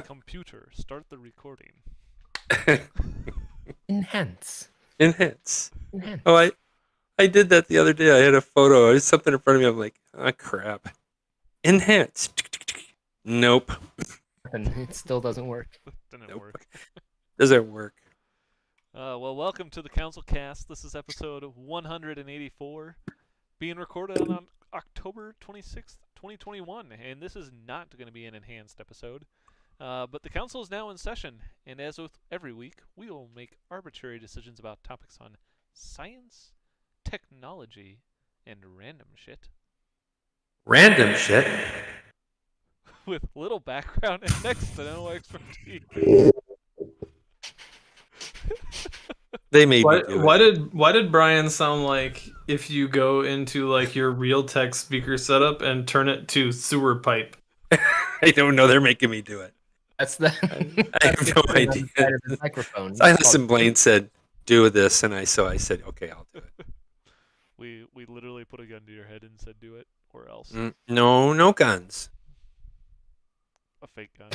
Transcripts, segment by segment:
Computer, start the recording. Enhance. Enhance. Enhance. Oh, I did that the other day. I had a photo. There's something in front of me. I'm like, ah, crap. Enhance. Nope. And it still doesn't work. Didn't work. Doesn't work. Well, welcome to the CouncilCast. This is episode 184, being recorded on October 26th, 2021. And this is not going to be an enhanced episode. But the council is now in session, and as with every week, we will make arbitrary decisions about topics on science, technology, and random shit. Random shit? With little background and next to no expertise. They made me do it. Why did Brian sound like if you go into like your Realtek speaker setup and turn it to sewer pipe? I don't know. They're making me do it. That's the. I have no idea. The microphone. Silas and Blaine said, "Do this," and I said, "Okay, I'll do it." We literally put a gun to your head and said, "Do it, or else." No guns. A fake gun.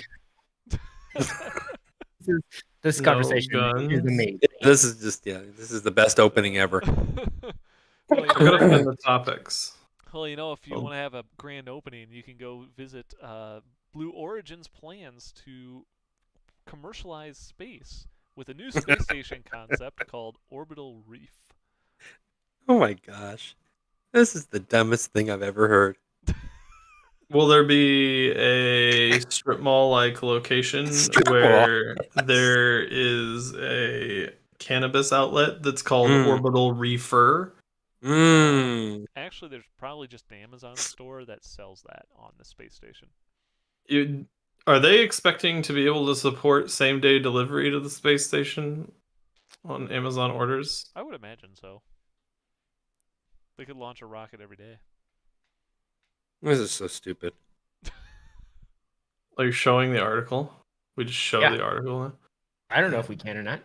This conversation is amazing. This is the best opening ever. Well, I'm gonna find the topics. Well, if you want to have a grand opening, you can go visit Blue Origin's plans to commercialize space with a new space station concept called Orbital Reef. Oh my gosh. This is the dumbest thing I've ever heard. Will there be a strip mall-like location where there is a cannabis outlet that's called Orbital Reefer? Actually, there's probably just an Amazon store that sells that on the space station. Are they expecting to be able to support same-day delivery to the space station on Amazon orders? I would imagine so. They could launch a rocket every day. This is so stupid. Are you showing the article? We just show the article now? I don't know if we can or not.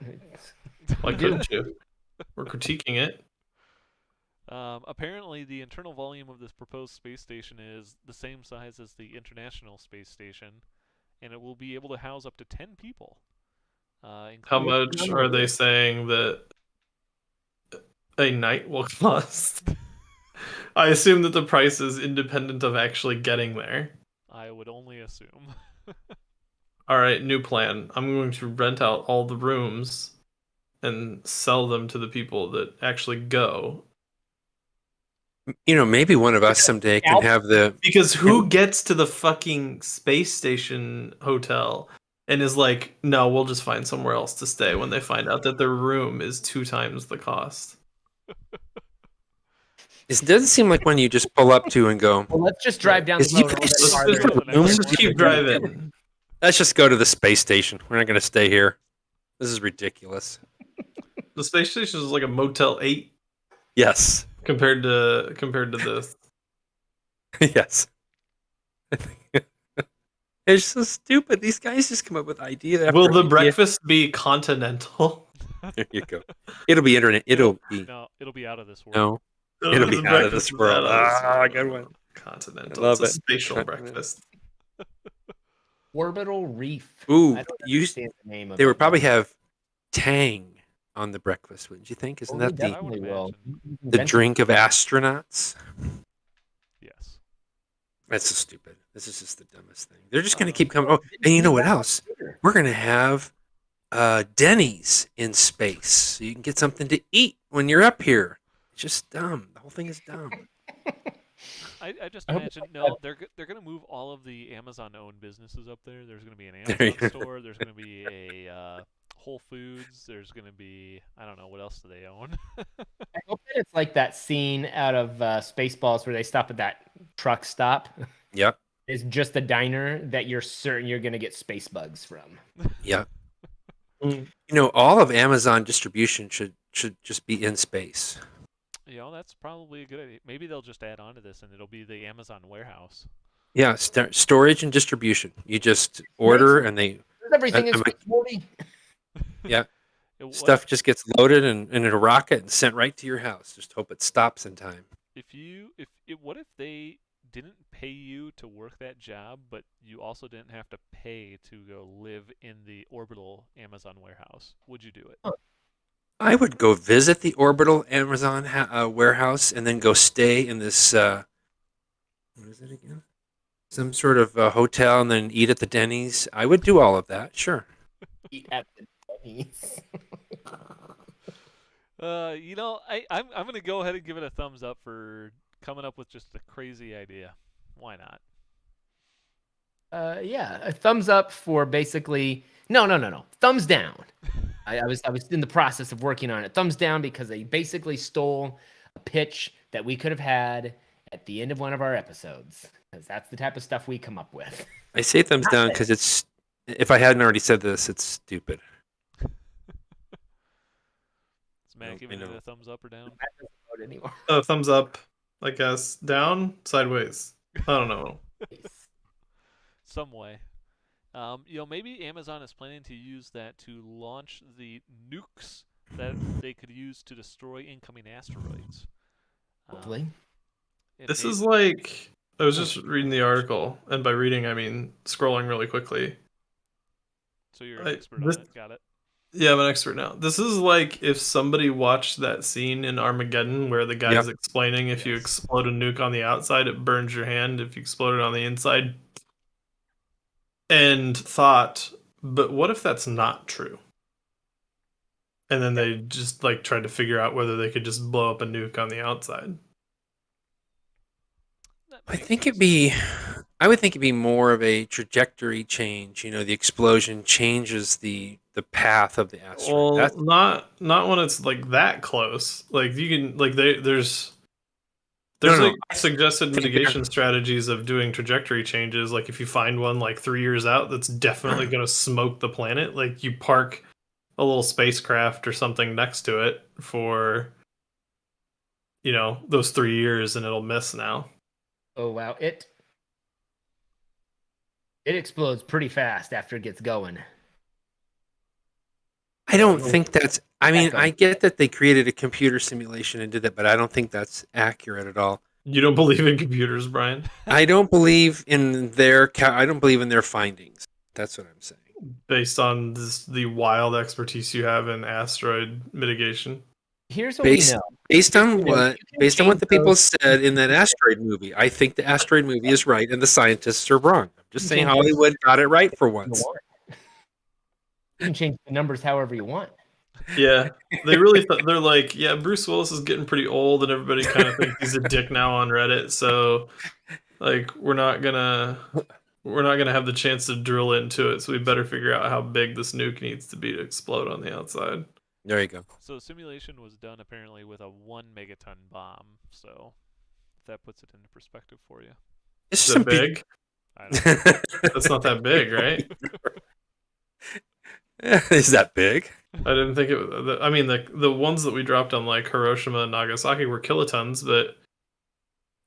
Why couldn't you? We're critiquing it. Apparently, the internal volume of this proposed space station is the same size as the International Space Station, and it will be able to house up to 10 people. How much are they saying that a night will cost? I assume that the price is independent of actually getting there. I would only assume. All right, new plan. I'm going to rent out all the rooms and sell them to the people that actually go. Maybe one of us someday can have the... Because who gets to the fucking space station hotel and is like, no, we'll just find somewhere else to stay when they find out that their room is 2 times the cost? It doesn't seem like one you just pull up to and go... Well, let's just drive down the road. Let's just keep driving. Let's just go to the space station. We're not going to stay here. This is ridiculous. The space station is like a Motel 8. Yes. Compared to this. Yes. It's so stupid. These guys just come up with ideas. Will the breakfast be continental? There you go. It'll be internet. It'll be out of this world. No. It'll be out of this world. Good one. Continental. It's a spatial breakfast. Orbital Reef. Ooh, the name of they would probably have Tang on the breakfast, wouldn't you think? Isn't that the drink of astronauts? Yes. That's so stupid. This is just the dumbest thing. They're just going to keep coming. Oh, and you know what else? We're going to have Denny's in space, so you can get something to eat when you're up here. It's just dumb. The whole thing is dumb. I just imagine they're going to move all of the Amazon-owned businesses up there. There's going to be an Amazon store. There's going to be a Whole Foods. There's going to be, I don't know, what else do they own? I hope that it's like that scene out of Spaceballs where they stop at that truck stop. Yep. It's just a diner that you're certain you're going to get space bugs from. Yep. All of Amazon distribution should just be in space. That's probably a good idea. Maybe they'll just add on to this and it'll be the Amazon warehouse. Yeah, storage and distribution. You just order and they... Everything is 40. Yeah. Stuff just gets loaded in a rocket and sent right to your house. Just hope it stops in time. What if they didn't pay you to work that job, but you also didn't have to pay to go live in the orbital Amazon warehouse, would you do it? I would go visit the orbital Amazon warehouse and then go stay in this, what is it again? Some sort of hotel and then eat at the Denny's. I would do all of that, sure. Eat at the Denny's. I'm gonna go ahead and give it a thumbs up for coming up with just a crazy idea. Why not? Yeah, a thumbs up for basically no. Thumbs down. I was in the process of working on it. Thumbs down because they basically stole a pitch that we could have had at the end of one of our episodes. Because that's the type of stuff we come up with. I say thumbs down because it's, if I hadn't already said this, it's stupid. Is Matt giving it a thumbs up or down? Anymore. Thumbs up, I guess. Down, sideways. I don't know. Some way. Maybe Amazon is planning to use that to launch the nukes that they could use to destroy incoming asteroids. Hopefully. This is like, I was just reading the article, and by reading I mean scrolling really quickly. So you're an expert on it, got it. Yeah, I'm an expert now. This is like if somebody watched that scene in Armageddon where the guy's explaining if you explode a nuke on the outside, it burns your hand. If you explode it on the inside, and thought, but what if that's not true? And then they just like tried to figure out whether they could just blow up a nuke on the outside. I would think it'd be more of a trajectory change. The explosion changes the path of the asteroid. Well, not when it's like that close. Like you can like there's suggested mitigation strategies of doing trajectory changes. Like if you find one like 3 years out that's definitely going to smoke the planet, like you park a little spacecraft or something next to it for those 3 years and it'll miss now. Oh wow, it explodes pretty fast after it gets going. I don't think that's. I mean, I get that they created a computer simulation and did that, but I don't think that's accurate at all. You don't believe in computers, Brian? I don't believe in their. I don't believe in their findings. That's what I'm saying. Based on the wild expertise you have in asteroid mitigation. Here's what we know. Based on what the people said in that asteroid movie, I think the asteroid movie is right and the scientists are wrong. I'm just saying Hollywood got it right for once. You can change the numbers however you want. Yeah, they really they're like, yeah, Bruce Willis is getting pretty old, and everybody kind of thinks he's a dick now on Reddit. So, like, we're not gonna have the chance to drill into it. So we better figure out how big this nuke needs to be to explode on the outside. There you go. So simulation was done apparently with a 1 megaton bomb. So if that puts it into perspective for you. Is that big? I don't know. That's not that big, right? Is that big? I didn't think it was. I mean, the ones that we dropped on like Hiroshima and Nagasaki were kilotons, but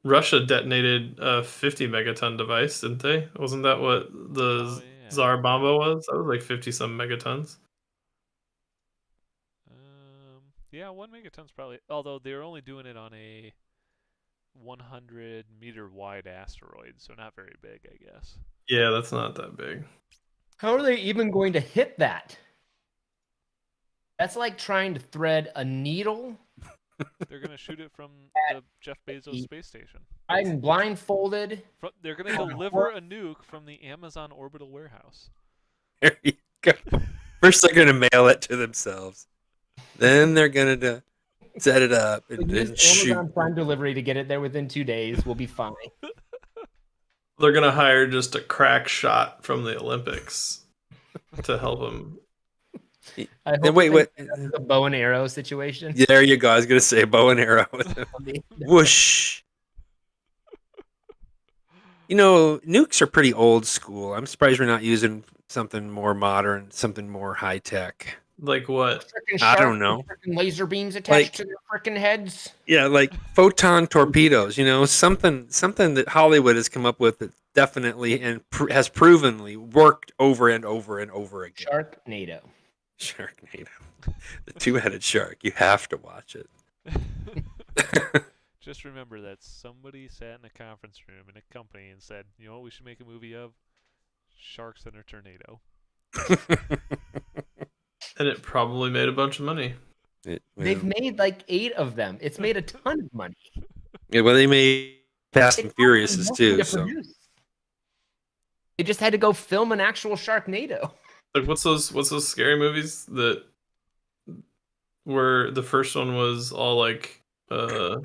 Russia detonated a 50 megaton device, didn't they? Wasn't that what the Tsar Bomba was? That was like 50 some megatons. Yeah, 1 megaton's probably. Although they're only doing it on a 100 meter wide asteroid, so not very big, I guess. Yeah, that's not that big. How are they even going to hit that? That's like trying to thread a needle. They're going to shoot it from the Jeff Bezos space station. I'm blindfolded. They're going to deliver a nuke from the Amazon orbital warehouse. There you go. First, they're going to mail it to themselves. Then they're going to set it up and then shoot. Amazon Prime delivery to get it there within 2 days. We'll be fine. They're going to hire just a crack shot from the Olympics to help them. Wait. A bow and arrow situation. Yeah, there you go. I was going to say bow and arrow with them. Whoosh. Nukes are pretty old school. I'm surprised we're not using something more modern, something more high tech. Like what? I don't know. Laser beams attached to their freaking heads. Yeah, like photon torpedoes. Something that Hollywood has come up with that definitely and has provenly worked over and over and over again. Sharknado. The two-headed shark. You have to watch it. Just remember that somebody sat in a conference room in a company and said, you know what we should make a movie of? Sharks in a tornado. And it probably made a bunch of money. They've made like 8 of them. It's made a ton of money. Yeah, well, they made Fast and It Furious cost them too. nothing to So produce. They just had to go film an actual Sharknado. Like what's those scary movies that where the first one was all like oh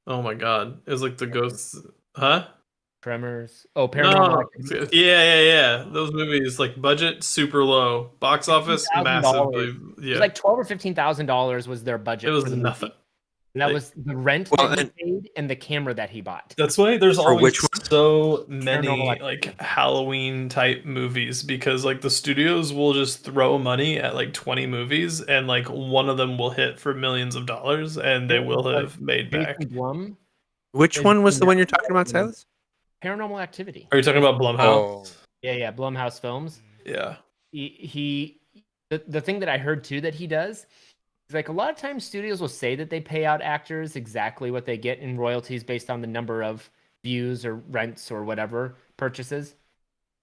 my god. It was like the ghosts, huh? Tremors. Oh, Paranormal Activity. Yeah. Those movies, like budget super low, box office $15,000. massively. It Yeah, was like $12,000 or $15,000 was their budget. it was for the nothing. movie. And that Like- was the rent Well, that he and- paid and the camera that he bought. That's why there's For always which one? so many Paranormal like Halloween type movies because like the studios will just throw money at like 20 movies and like one of them will hit for millions of dollars and they will have made back. Jason Blum, which Is- one was the one you're talking about, Silas? Paranormal Activity. Are you talking about Blumhouse? Oh, Yeah, Blumhouse Films. Yeah. The thing that I heard too that he does is like a lot of times studios will say that they pay out actors exactly what they get in royalties based on the number of views or rents or whatever purchases.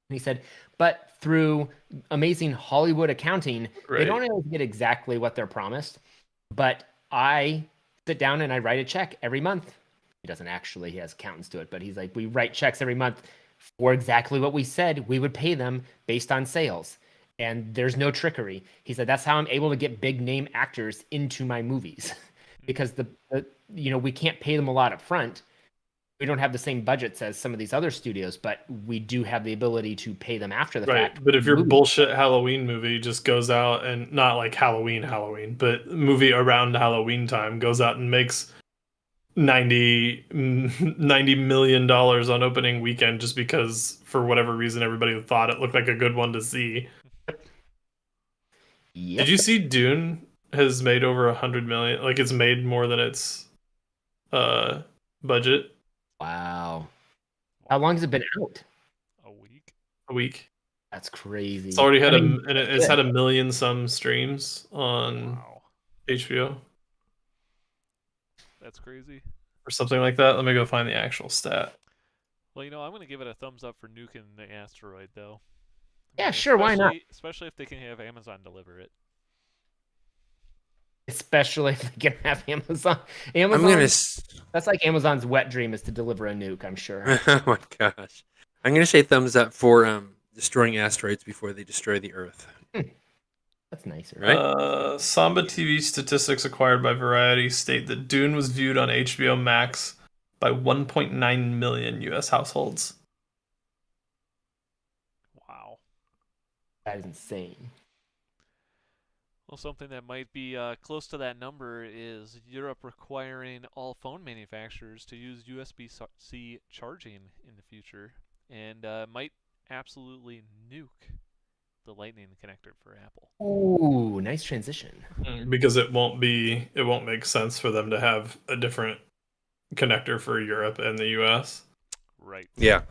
And he said, but through amazing Hollywood accounting, they Right. don't always get exactly what they're promised. But I sit down and I write a check every month. He doesn't actually, he has accountants do it, but he's like, we write checks every month for exactly what we said we would pay them based on sales. And there's no trickery. He said, that's how I'm able to get big name actors into my movies because we can't pay them a lot up front. We don't have the same budgets as some of these other studios, but we do have the ability to pay them after the Right. fact. But if your Movie. bullshit Halloween movie just goes out and not like Halloween, but movie around Halloween time goes out and makes $90 million on opening weekend just because for whatever reason everybody thought it looked like a good one to see. Yep. Did you see Dune has made over 100 million? Like it's made more than its budget Wow. How long has it been out? A week. a week. That's crazy. It's already had I mean, it's had 1 million some streams on Wow. HBO That's crazy. or something like that. Let me go find the actual stat. Well, I'm going to give it a thumbs up for nuking the asteroid, though. Yeah, sure, why not? Especially if they can have Amazon deliver it. especially if they can have Amazon. I'm Amazon. gonna. That's like Amazon's wet dream is to deliver a nuke. I'm sure. Oh my gosh, I'm gonna say thumbs up for destroying asteroids before they destroy the Earth. That's nicer. Right? Samba TV statistics acquired by Variety state that Dune was viewed on HBO Max by 1.9 million U.S. households. Wow. That is insane. Well, something that might be close to that number is Europe requiring all phone manufacturers to use USB-C charging in the future, and might absolutely nuke the Lightning connector for Apple. Ooh, nice transition. Because it won't make sense for them to have a different connector for Europe and the US. Right. Yeah.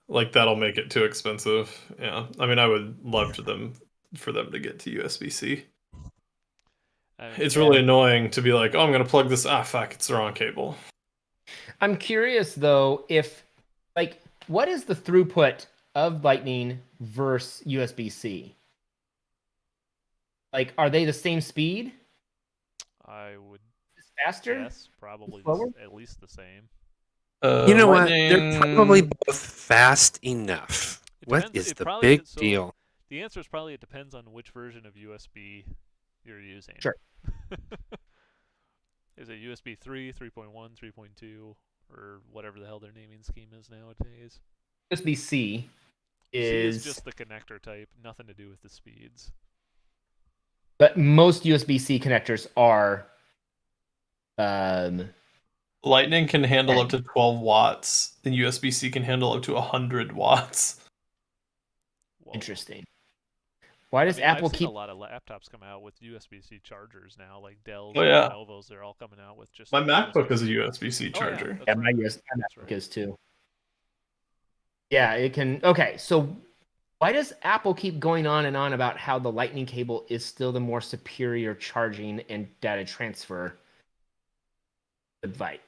Like that'll make it too expensive. Yeah. I mean I would love for them to get to USB-C. It's really annoying to be like, oh, I'm gonna plug this. Ah, fuck, it's the wrong cable. I'm curious though, if like what is the throughput of Lightning versus USB-C? Like, are they the same speed? I would Faster? guess probably Slower? at least the same. You know what? Lightning- They're probably both fast enough. It What depends- is it the probably- big so- deal? The answer is probably it depends on which version of USB you're using. Sure. Is it USB 3, 3.1, 3.2, or whatever the hell their naming scheme is nowadays? USB-C C is just the connector type, nothing to do with the speeds. but most USB-C connectors are Lightning can handle up to 12 watts, and USB-C can handle up to 100 watts. Whoa. interesting. Why does I mean, Apple I've seen keep a lot of laptops come out with USB-C chargers now, like Dell's Oh, yeah. and Lenovo's. They're all coming out with just My MacBook is a USB-C. USB-C Oh, yeah, charger. that's Yeah, right. my That's MacBook right. is too. Yeah, it can. Okay, so why does Apple keep going on and on about how the Lightning cable is still the more superior charging and data transfer device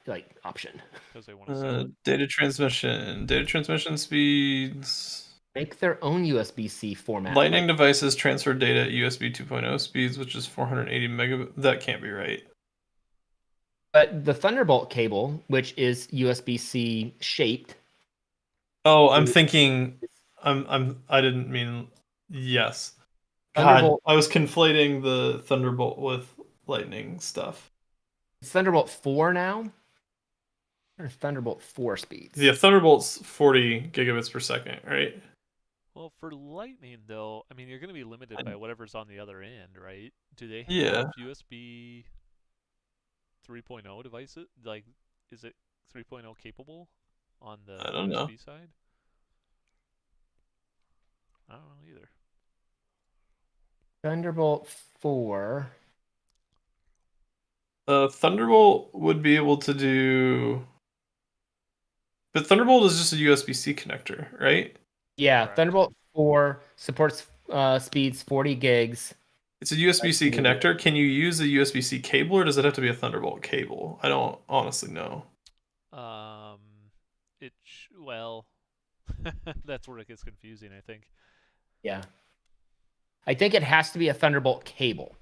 option. Because they want to sell it. Data transmission speeds. Make their own USB-C format. Lightning devices transfer data at USB 2.0 speeds, which is 480 megabit. That can't be right. But the Thunderbolt cable, which is USB-C shaped. Oh, I'm thinking. I didn't mean. Yes. God, I was conflating the Thunderbolt with Lightning stuff. It's Thunderbolt 4 now. Or Thunderbolt 4 speeds. Yeah, Thunderbolt's 40 gigabits per second, right? Well, for Lightning, though, I mean, you're going to be limited by whatever's on the other end, right? Do they have USB 3.0 devices? Like, is it 3.0 capable on the USB side? I don't know either. Thunderbolt 4. Thunderbolt would be able to do... But Thunderbolt is just a USB-C connector, right? Yeah, Correct. Thunderbolt 4 supports speeds 40 gigs. It's a USB-C connector. Can you use a USB-C cable, or does it have to be a Thunderbolt cable? I don't honestly know. Well, that's where it gets confusing, I think. Yeah. I think it has to be a Thunderbolt cable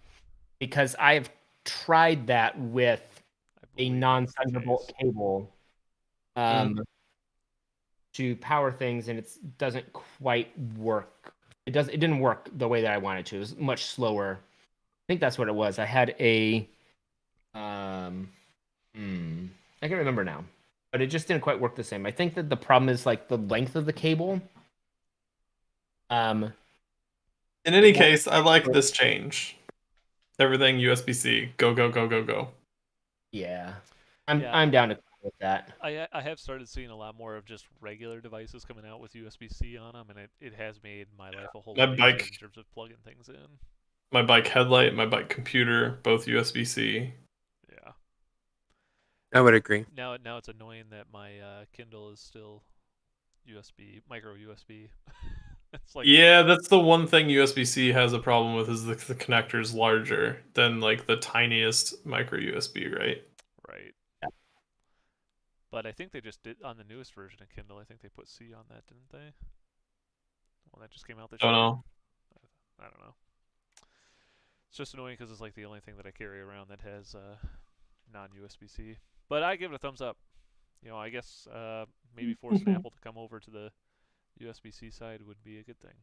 because I have tried that with a non-Thunderbolt cable to power things, and it doesn't quite work. It didn't work the way that I wanted to. It was much slower. I think that's what it was. I had a I can't remember now, but it just didn't quite work the same. I think that the problem is like the length of the cable. In any case, I like this change. Everything USB-C. Go, go, go, go, go. Yeah. I'm down to go with that. I have started seeing a lot more of just regular devices coming out with USB-C on them, and it has made my life a whole lot easier in terms of plugging things in. My bike headlight, my bike computer, both USB-C. Yeah. I would agree. Now it's annoying that my Kindle is still micro USB. It's like, yeah, that's the one thing USB-C has a problem with is the connector's larger than like the tiniest micro USB, right? Right. Yeah. But I think they just did on the newest version of Kindle. I think they put C on that, didn't they? Well, that just came out this year. Know. I don't know. It's just annoying because it's like the only thing that I carry around that has non-USB-C. But I give it a thumbs up. You know, I guess maybe forcing Apple to come over to the USB-C side would be a good thing.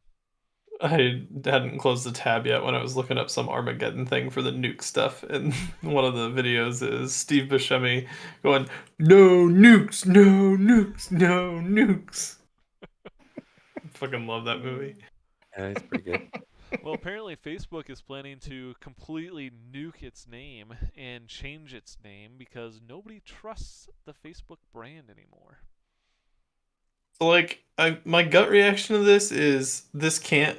I hadn't closed the tab yet when I was looking up some Armageddon thing for the nuke stuff, and one of the videos is Steve Buscemi going, "No nukes, no nukes, no nukes." I fucking love that movie. Yeah, it's pretty good. Well, apparently Facebook is planning to completely nuke its name and change its name because nobody trusts the Facebook brand anymore. So like, my gut reaction to this is this can't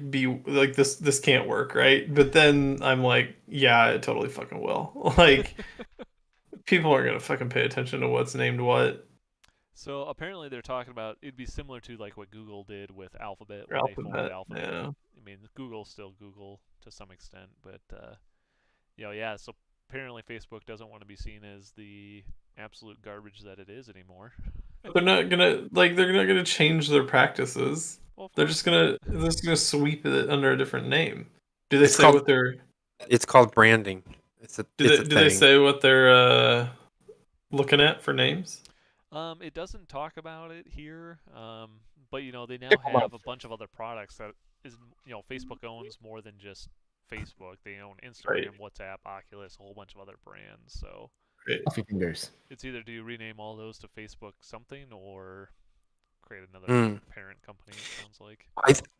be like this can't work, right? But then I'm like, yeah, it totally fucking will. Like, people aren't gonna fucking pay attention to what's named what. So apparently they're talking about it'd be similar to like what Google did with Alphabet when they formed Alphabet. Yeah. I mean, Google's still Google to some extent, but yeah. So apparently Facebook doesn't want to be seen as the absolute garbage that it is anymore. They're not gonna change their practices. Well, they're just gonna sweep it under a different name. Do they say what they're? It's called branding. Do they say what they're looking at for names? It doesn't talk about it here. But they now have a bunch of other products that is Facebook owns more than just Facebook. They own Instagram, WhatsApp, Oculus, a whole bunch of other brands. So fingers. It's either do you rename all those to Facebook something or create another parent company, it sounds like.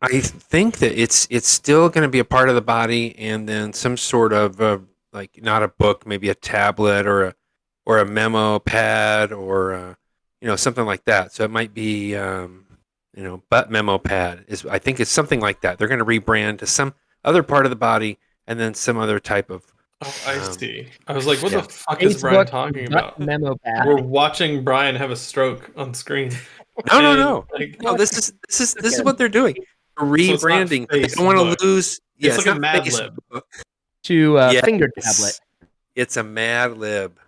I think that it's still going to be a part of the body, and then some sort of like not a book, maybe a tablet or a memo pad or something like that. So it might be butt memo pad I think it's something like that. They're going to rebrand to some other part of the body and then some other type of. Oh, I see. I was like, what the fuck is Brian talking about? Memo pad. We're watching Brian have a stroke on screen. No. No, this is what they're doing. Rebranding. So they don't want to lose. Yeah, it's like a Mad Lib. To finger tablet. It's a Mad Lib.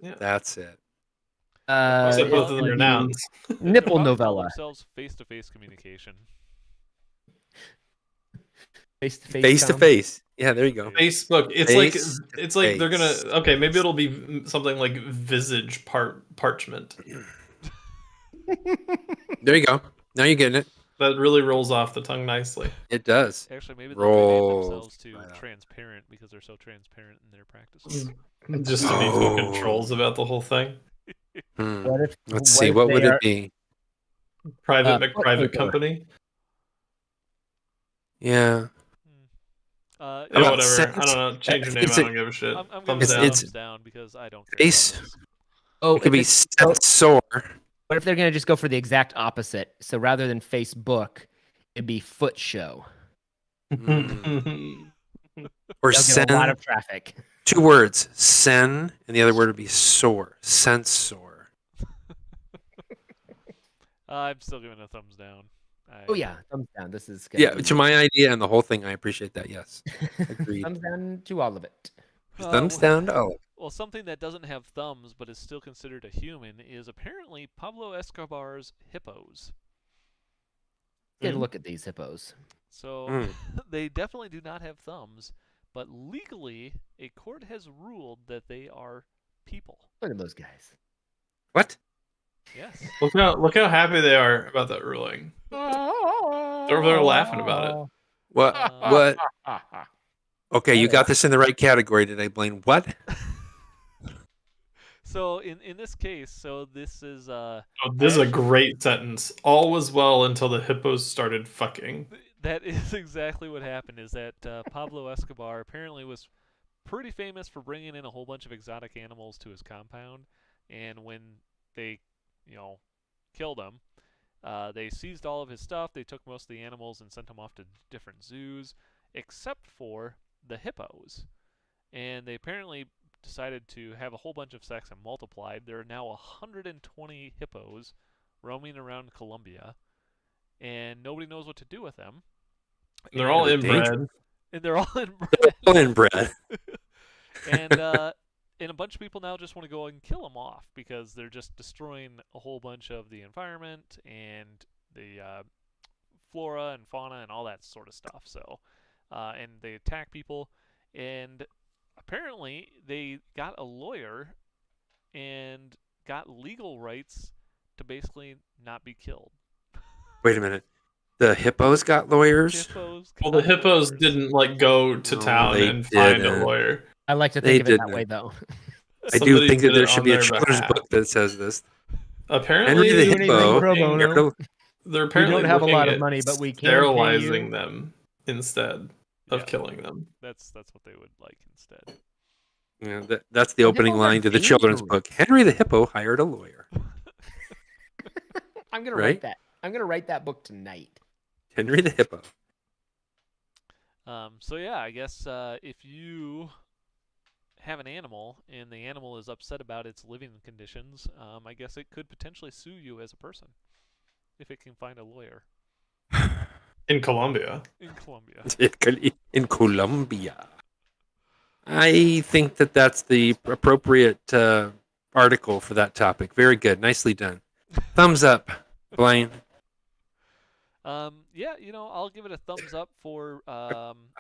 Yeah. That's it. Except both of them it'd are be nouns. Nipple Probably call novella. themselves face-to-face communication. Face to face. Face to face. Yeah, there you go. Facebook. It's Face like they're gonna. face. Okay, maybe it'll be something like visage parchment. There you go. Now you're getting it. That really rolls off the tongue nicely. It does. Actually, maybe they'll rename Rolls themselves to right off. transparent because they're so transparent in their practices. Just to be fucking trolls about the whole thing. Let's see. What would it be? Private foot McPrivate paper. company. Yeah. Yeah, About whatever. sense? I don't know. Change your name. It's I a- don't give a shit. I'm Thumbs giving down. it It's- thumbs down because I don't care Face. about this. Oh, It could be sore. What if they're gonna just go for the exact opposite? So rather than Facebook, it'd be foot show. Or They'll send. get a lot of traffic. 2 words. Sen, and the other word would be sore. Sensor. I'm still giving it a thumbs down. Oh yeah, thumbs down. This is gonna Yeah, be- to my idea and the whole thing, I appreciate that. Yes. Agreed. thumbs down to all of it. Thumbs down to all. Well, something that doesn't have thumbs but is still considered a human is apparently Pablo Escobar's hippos. Get a look at these hippos. So they definitely do not have thumbs, but legally, a court has ruled that they are people. Look at those guys. What? Yes. Look how happy they are about that ruling. They're over there laughing about it. What? What? Okay, you Oh, got this in the right category today, Blaine. What? So in this case, so this is Oh, this is a great sentence. All was well until the hippos started fucking. that is exactly what happened. Is that Pablo Escobar apparently was pretty famous for bringing in a whole bunch of exotic animals to his compound, and when they, killed him, they seized all of his stuff. They took most of the animals and sent them off to different zoos, except for the hippos, and they apparently decided to have a whole bunch of sex and multiplied. There are now 120 hippos roaming around Colombia, and nobody knows what to do with them. And they're all They're inbred. And they're all inbred. Inbred. And a bunch of people now just want to go and kill them off because they're just destroying a whole bunch of the environment and the flora and fauna and all that sort of stuff. So, and they attack people, and apparently they got a lawyer and got legal rights to basically not be killed. Wait a minute. The hippos got lawyers? Hippos Well, the got hippos lawyers. didn't go to No, town they and find a didn't. lawyer. I like to They think of it that didn't. way, though. I do Somebody think that did there it should on be a their children's behalf. book that says this. Apparently, Henry the do anything Hippo. pro bono. They're We apparently don't have a looking lot of at money, but we can pay sterilizing you. them instead of Yeah. killing them. That's what they would like instead. Yeah, that's the opening hippos are line to the children's dangerous. book. Henry the Hippo hired a lawyer. I'm gonna Right? write that. I'm gonna write that book tonight. Henry the Hippo. So yeah, I guess if you have an animal and the animal is upset about its living conditions, I guess it could potentially sue you as a person if it can find a lawyer In Colombia. in Colombia. In Colombia. I think that that's the appropriate article for that topic. Very good. Nicely done. Thumbs up, Blaine. Yeah, I'll give it a thumbs up for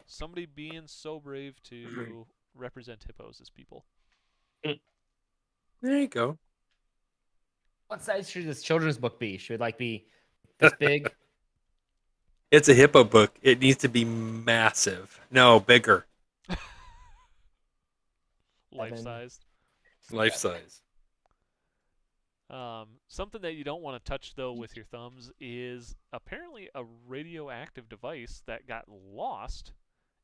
somebody being so brave to represent hippos as people. There you go. What size should this children's book be? Should it be this big? It's a hippo book. It needs to be massive. No, bigger. Life-sized. Life size. Something that you don't want to touch, though, with your thumbs is apparently a radioactive device that got lost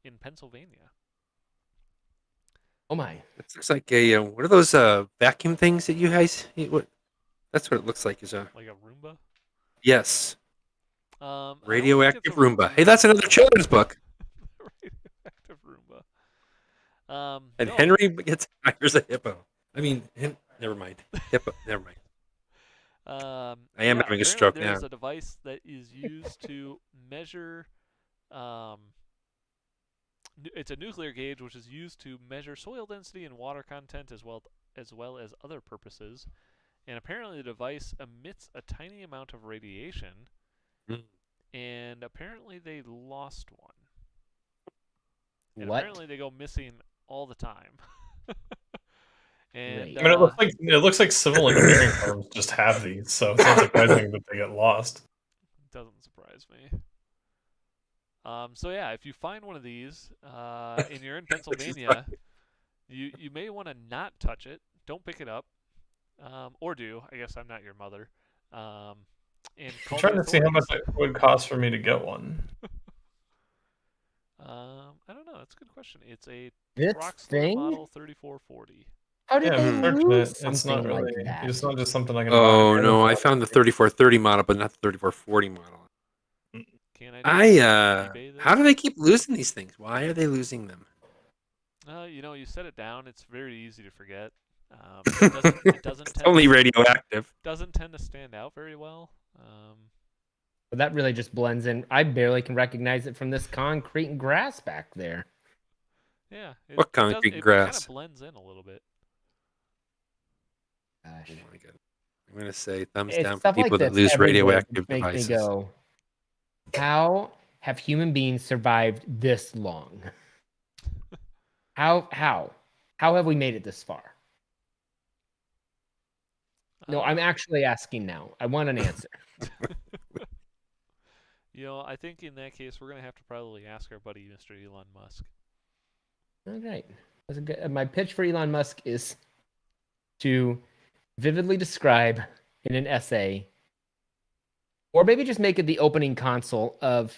in Pennsylvania. Oh my! It looks like a what are those vacuum things that you guys? What? That's what it looks like. Is a Like a Roomba? yes, I don't think radioactive it's a Roomba. Hey, that's another children's book. radioactive Roomba. And no, Henry hires a hippo. I mean, never mind. Hippo. Never mind. I am having a stroke there's now. a device that is used to measure. It's a nuclear gauge which is used to measure soil density and water content as well as well as other purposes. And apparently the device emits a tiny amount of radiation, and apparently they lost one. And What? apparently they go missing all the time. And Great. I mean, it looks like civil engineering firms just have these, so it's not surprising that they get lost. doesn't surprise me. So yeah, if you find one of these and you're in Pennsylvania, you may want to not touch it. Don't pick it up, or do. I guess I'm not your mother. And I'm call trying the to see how much authorities. it would cost for me to get one. I don't know. That's a good question. It's a This Rockstar thing? model 3440. How did Yeah, they I'm searching lose it. It's not something really. like that? It's not just something I can buy. Oh no, I found the 3430 model, but not the 3440 model. Can I? eBay this? How do they keep losing these things? Why are they losing them? You set it down. It's very easy to forget. It doesn't It's tend only radioactive. doesn't tend to stand out very well. But that really just blends in. I barely can recognize it from this concrete and grass back there. Yeah. What concrete It grass? kind of blends in a little bit. Gosh. Oh my god! I'm gonna say thumbs It's down for stuff like people that this lose every day radioactive that make devices. me go, how have human beings survived this long? How have we made it this far? No, I'm actually asking now. I want an answer. I think in that case we're gonna have to probably ask our buddy Mr. Elon Musk. All right. That's a good. My pitch for Elon Musk is to vividly describe in an essay, or maybe just make it the opening console of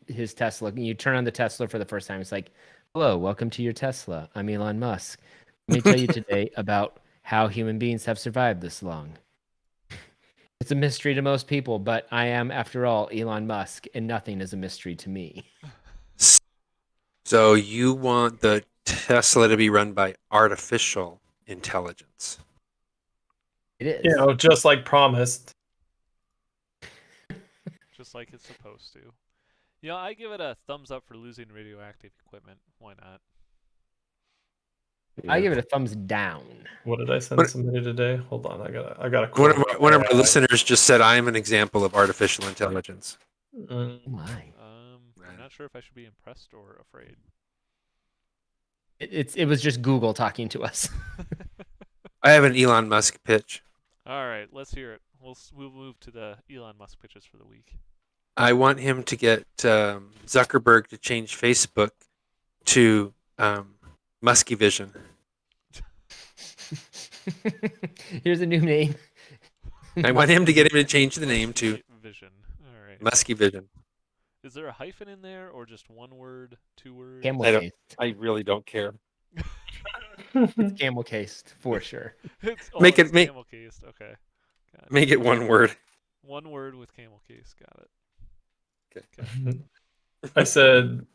his Tesla. You turn on the Tesla for the first time. It's like, hello, welcome to your Tesla. I'm Elon Musk. Let me tell you today about how human beings have survived this long. It's a mystery to most people, but I am, after all, Elon Musk, and nothing is a mystery to me. So you want the Tesla to be run by artificial intelligence? It is. Just like promised. Just like it's supposed to. I give it a thumbs up for losing radioactive equipment. Why not? I give it a thumbs down. What did I send somebody today? Hold on, I got a One of our listeners just said I am an example of artificial intelligence. Oh my. I'm not sure if I should be impressed or afraid. It was just Google talking to us. I have an Elon Musk pitch. All right, let's hear it. We'll move to the Elon Musk pitches for the week. I want him to get Zuckerberg to change Facebook to Musky Vision. Here's a new name. I want him to get him to change the name to Vision. All right. Musky Vision. Is there a hyphen in there or just one word, 2 words? Camel I don't- case. I really don't care. It's camel cased for sure. Make it's it- camel cased. Okay. Got it. Make it one word. One word with camel case. Got it. I said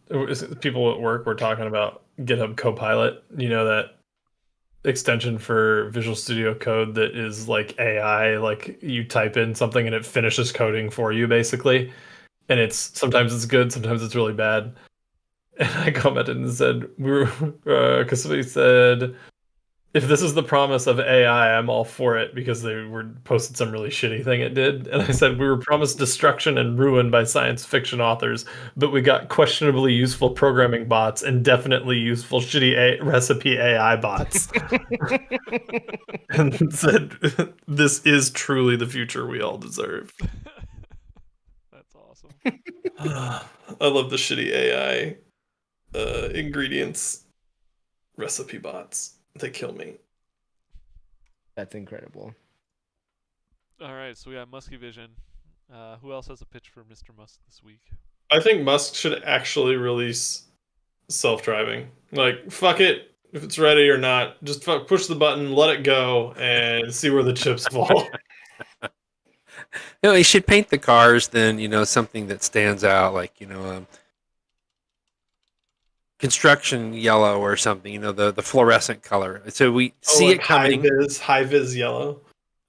people at work were talking about GitHub Copilot. That extension for Visual Studio Code that is like AI, like you type in something and it finishes coding for you basically. And sometimes it's good, sometimes it's really bad. And I commented and said, because somebody said, if this is the promise of AI, I'm all for it, because they posted some really shitty thing it did. And I said, we were promised destruction and ruin by science fiction authors, but we got questionably useful programming bots and definitely useful shitty recipe AI bots. And said, this is truly the future we all deserve. That's awesome. I love the shitty AI ingredients recipe bots. They kill me. That's incredible. All right, so we got Musky Vision. Who else has a pitch for Mr. Musk this week? I think Musk should actually release self-driving. Like, fuck it. If it's ready or not, just push the button, let it go, and see where the chips fall. No, he should paint the cars then, something that stands out, like, construction yellow or something, the fluorescent color. So we see like it coming. High vis yellow.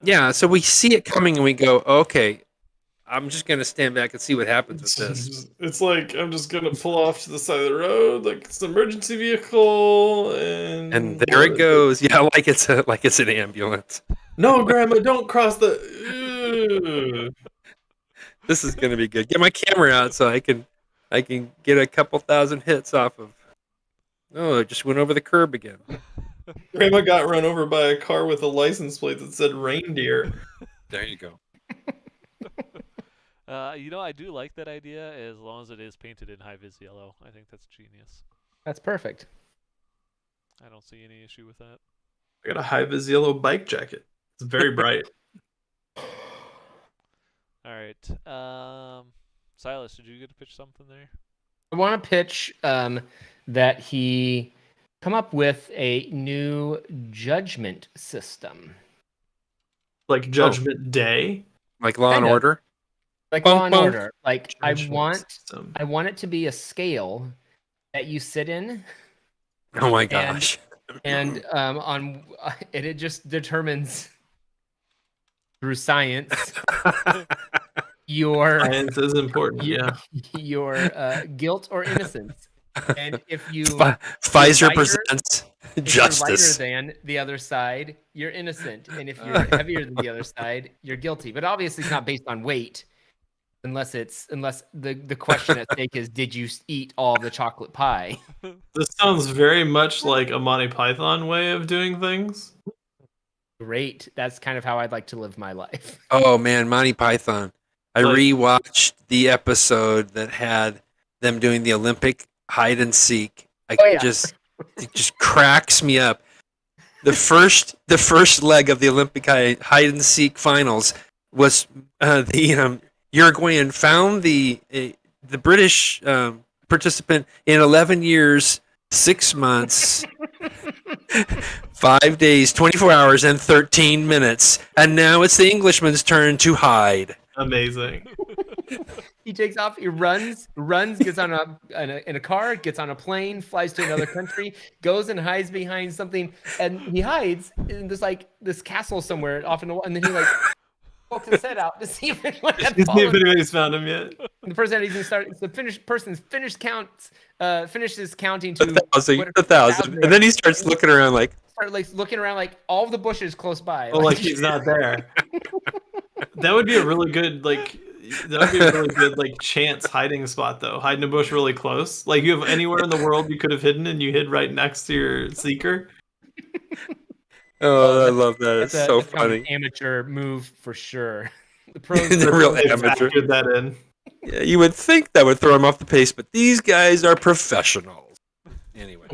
Yeah, so we see it coming and we go, okay, I'm just gonna stand back and see what happens with this. It's like I'm just gonna pull off to the side of the road, like it's an emergency vehicle, And there it goes. Yeah, like it's an ambulance. No, Grandma, don't cross the. This is gonna be good. Get my camera out so I can get a couple thousand hits off of. Oh, it just went over the curb again. Grandma got run over by a car with a license plate that said reindeer. There you go. I do like that idea as long as it is painted in high-vis yellow. I think that's genius. That's perfect. I don't see any issue with that. I got a high-vis yellow bike jacket. It's very bright. All right. Silas, did you get to pitch something there? I want to pitch that he come up with a new judgment system. Like Judgment Day? Like Law and Kind of. Order. Like Bum, Law and bum. Order. Like I Judgment want system. it to be a scale that you sit in, Oh my gosh. and it just determines through science your Science is important, yeah. your guilt or innocence. And if you Pfizer lighter- presents if justice. you're lighter than the other side, you're innocent, and if you're heavier than the other side, you're guilty. But obviously, it's not based on weight, unless the question at stake is, did you eat all the chocolate pie? This sounds very much like a Monty Python way of doing things. Great. That's kind of how I'd like to live my life. Oh man, Monty Python. I Like- rewatched the episode that had them doing the Olympic hide and seek. It just cracks me up. The first leg of the Olympic hide and seek finals was the Uruguayan found the British participant in 11 years, 6 months, 5 days, 24 hours, and 13 minutes, and now it's the Englishman's turn to hide. Amazing. He takes off. He runs, gets on in a car, gets on a plane, flies to another country, goes and hides behind something, and he hides in this castle somewhere off in the wall, and then he pokes his head out to see if anyone had See if followed him. anybody's found him yet. And the person that he's gonna start. The person's finishes counting to 1,000, and then he starts looking around like, looking around like all the bushes close by. Oh, like he's not there. That would be a really good chance hiding spot though. Hide in a bush really close. Like you have anywhere in the world you could have hidden and you hid right next to your seeker. oh, I love that. It's so that's kind of funny. an amateur move for sure. The pros The real They amateur. factored that in. Yeah, you would think that would throw him off the pace, but these guys are professionals. Anyway,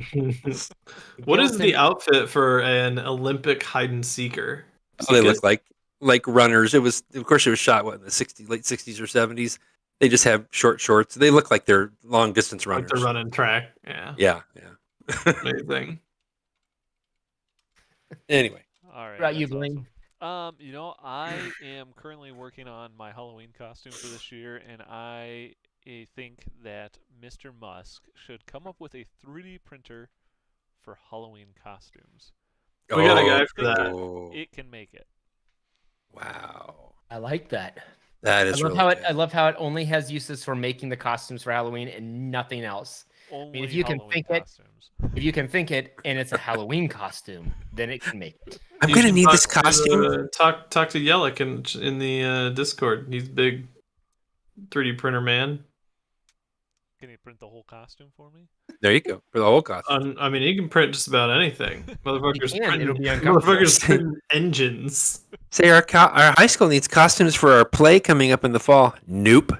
What is the outfit for an Olympic hide and seeker? so they look like runners. It was, of course, it was shot in the late 60s or 70s. They just have short shorts. They look like they're long distance Like runners. they're running track. Yeah. Yeah. Amazing. Anyway, All right. What about you, that's Blaine? awesome. I am currently working on my Halloween costume for this year, and I think that Mr. Musk should come up with a 3D printer for Halloween costumes. We got a guy for that. Oh, It can make it. wow, I like that. that I is love really how good. I love how it only has uses for making the costumes for Halloween and nothing else. Only if you can Halloween think it- costumes. If you can think it and it's a Halloween costume, then it can make it. I'm You gonna should need this talk to, costume. talk to Yellick in the Discord. He's big 3D printer man. Can you print the whole costume for me? There you go for the whole costume. I mean, he can print just about anything. Motherfuckers can, print, it'll be uncomfortable. motherfuckers print engines. Say our high school needs costumes for our play coming up in the fall. Nope,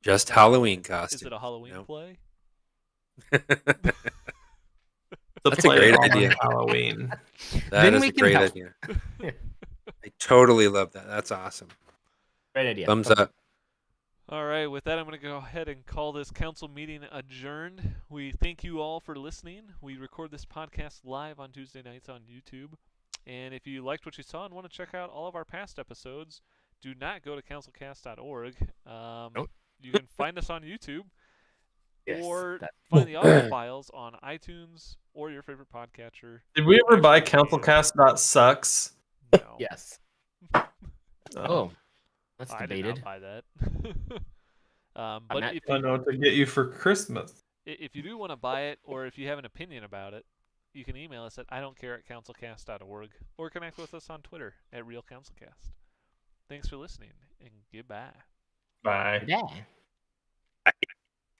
just Halloween costumes. Is it a Halloween No. play? The That's a play great on idea. Halloween. That Then is we a can great help. idea. I totally love that. That's awesome. Great idea. Thumbs up. All right, with that, I'm going to go ahead and call this council meeting adjourned. We thank you all for listening. We record this podcast live on Tuesday nights on YouTube. And if you liked what you saw and want to check out all of our past episodes, do not go to councilcast.org. You can find us on YouTube Yes, or that- find the audio files on iTunes or your favorite podcatcher. Did we ever buy CouncilCast.sucks? No. Yes. Oh. Oh, That's I did debated. not buy that. I'm But not- I know what to get you for Christmas. if you do want to buy it, or if you have an opinion about it, you can email us at idon'tcare@councilcast.org or connect with us on Twitter at RealCouncilCast. Thanks for listening, and goodbye. Bye. Yeah.